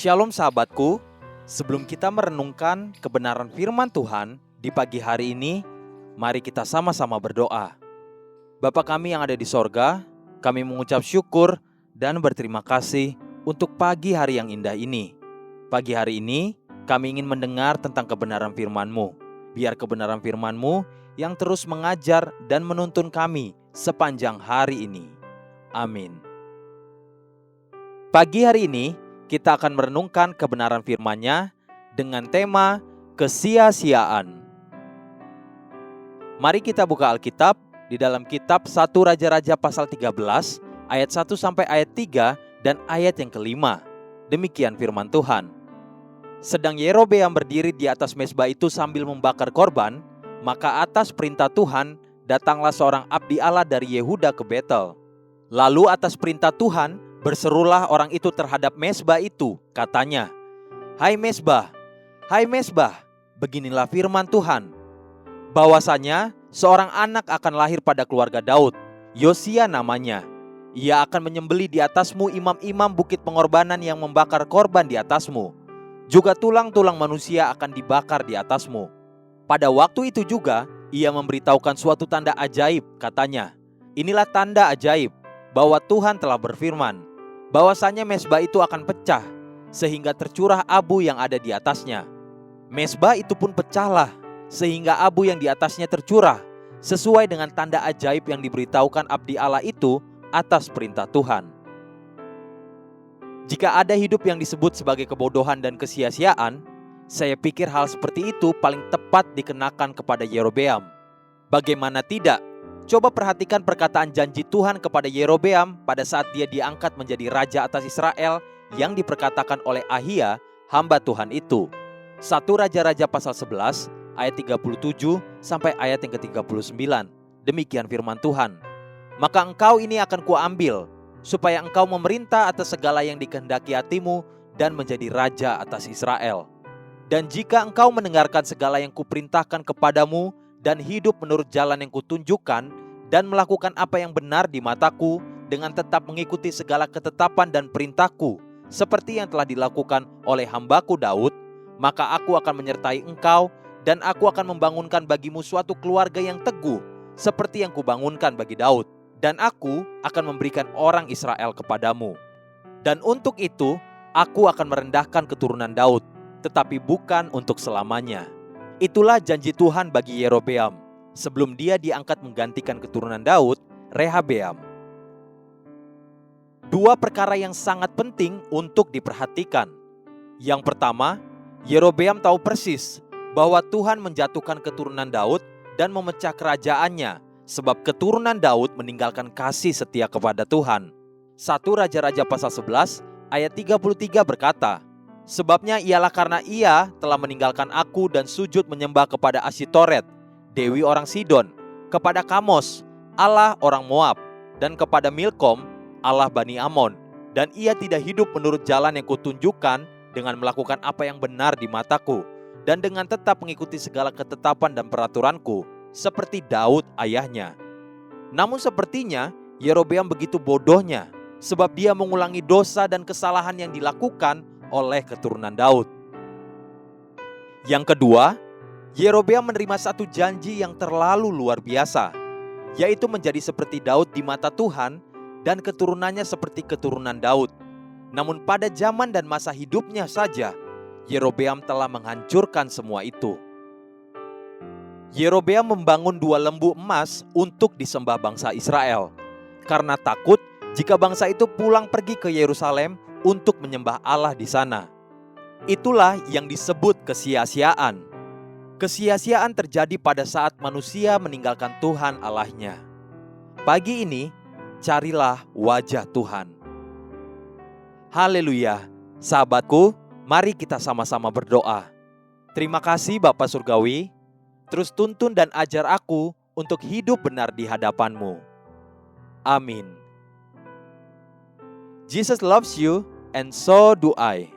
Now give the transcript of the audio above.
Shalom sahabatku, sebelum kita merenungkan kebenaran firman Tuhan di pagi hari ini, mari kita sama-sama berdoa. Bapa kami yang ada di sorga, kami mengucap syukur dan berterima kasih untuk pagi hari yang indah ini. Pagi hari ini, kami ingin mendengar tentang kebenaran firman-Mu. Biar kebenaran firman-Mu yang terus mengajar dan menuntun kami sepanjang hari ini. Amin. Pagi hari ini, kita akan merenungkan kebenaran firman-Nya dengan tema kesia-siaan. Mari kita buka Alkitab di dalam kitab 1 Raja-Raja pasal 13 ayat 1 sampai ayat 3 dan ayat yang kelima. Demikian firman Tuhan. Sedang Yerobeam berdiri di atas mezbah itu sambil membakar korban, maka atas perintah Tuhan datanglah seorang abdi Allah dari Yehuda ke Betel. Lalu atas perintah Tuhan berserulah orang itu terhadap mezbah itu, katanya, hai mezbah, beginilah firman Tuhan, bahwasanya seorang anak akan lahir pada keluarga Daud, Yosia namanya. Ia akan menyembelih di atasmu imam-imam bukit pengorbanan yang membakar korban di atasmu. Juga tulang-tulang manusia akan dibakar di atasmu. Pada waktu itu juga, ia memberitahukan suatu tanda ajaib, katanya, inilah tanda ajaib, bahwa Tuhan telah berfirman, bahwasanya mezbah itu akan pecah, sehingga tercurah abu yang ada di atasnya. Mezbah itu pun pecahlah, sehingga abu yang di atasnya tercurah, sesuai dengan tanda ajaib yang diberitahukan abdi Allah itu atas perintah Tuhan. Jika ada hidup yang disebut sebagai kebodohan dan kesia-siaan, saya pikir hal seperti itu paling tepat dikenakan kepada Yerobeam. Bagaimana tidak? Coba perhatikan perkataan janji Tuhan kepada Yerobeam pada saat dia diangkat menjadi raja atas Israel yang diperkatakan oleh Ahia, hamba Tuhan itu. 1 Raja-Raja pasal 11 ayat 37 sampai ayat yang ke-39. Demikian firman Tuhan. Maka engkau ini akan kuambil, supaya engkau memerintah atas segala yang dikehendaki hatimu dan menjadi raja atas Israel. Dan jika engkau mendengarkan segala yang kuperintahkan kepadamu dan hidup menurut jalan yang kutunjukkan, dan melakukan apa yang benar di mataku, dengan tetap mengikuti segala ketetapan dan perintahku, seperti yang telah dilakukan oleh hambaku Daud, maka aku akan menyertai engkau, dan aku akan membangunkan bagimu suatu keluarga yang teguh, seperti yang kubangunkan bagi Daud, dan aku akan memberikan orang Israel kepadamu. Dan untuk itu, aku akan merendahkan keturunan Daud, tetapi bukan untuk selamanya. Itulah janji Tuhan bagi Yerobeam sebelum dia diangkat menggantikan keturunan Daud, Rehabeam. Dua perkara yang sangat penting untuk diperhatikan. Yang pertama, Yerobeam tahu persis bahwa Tuhan menjatuhkan keturunan Daud dan memecah kerajaannya sebab keturunan Daud meninggalkan kasih setia kepada Tuhan. 1 Raja-Raja pasal 11 ayat 33 berkata, sebabnya ialah karena ia telah meninggalkan aku dan sujud menyembah kepada Asyitoret, dewi orang Sidon, kepada Kamos, Allah orang Moab, dan kepada Milkom, Allah Bani Amon. Dan ia tidak hidup menurut jalan yang kutunjukkan dengan melakukan apa yang benar di mataku, dan dengan tetap mengikuti segala ketetapan dan peraturanku, seperti Daud ayahnya. Namun sepertinya Yerobeam begitu bodohnya, sebab dia mengulangi dosa dan kesalahan yang dilakukan oleh keturunan Daud. Yang kedua, Yerobeam menerima satu janji yang terlalu luar biasa, yaitu menjadi seperti Daud di mata Tuhan dan keturunannya seperti keturunan Daud. Namun pada zaman dan masa hidupnya saja, Yerobeam telah menghancurkan semua itu. Yerobeam membangun 2 lembu emas untuk disembah bangsa Israel, karena takut jika bangsa itu pulang pergi ke Yerusalem untuk menyembah Allah di sana. Itulah yang disebut kesia-siaan. Kesia-siaan terjadi pada saat manusia meninggalkan Tuhan Allahnya. Pagi ini, carilah wajah Tuhan. Haleluya. Sahabatku, mari kita sama-sama berdoa. Terima kasih Bapa Surgawi, terus tuntun dan ajar aku untuk hidup benar di hadapan-Mu. Amin. Jesus loves you, and so do I.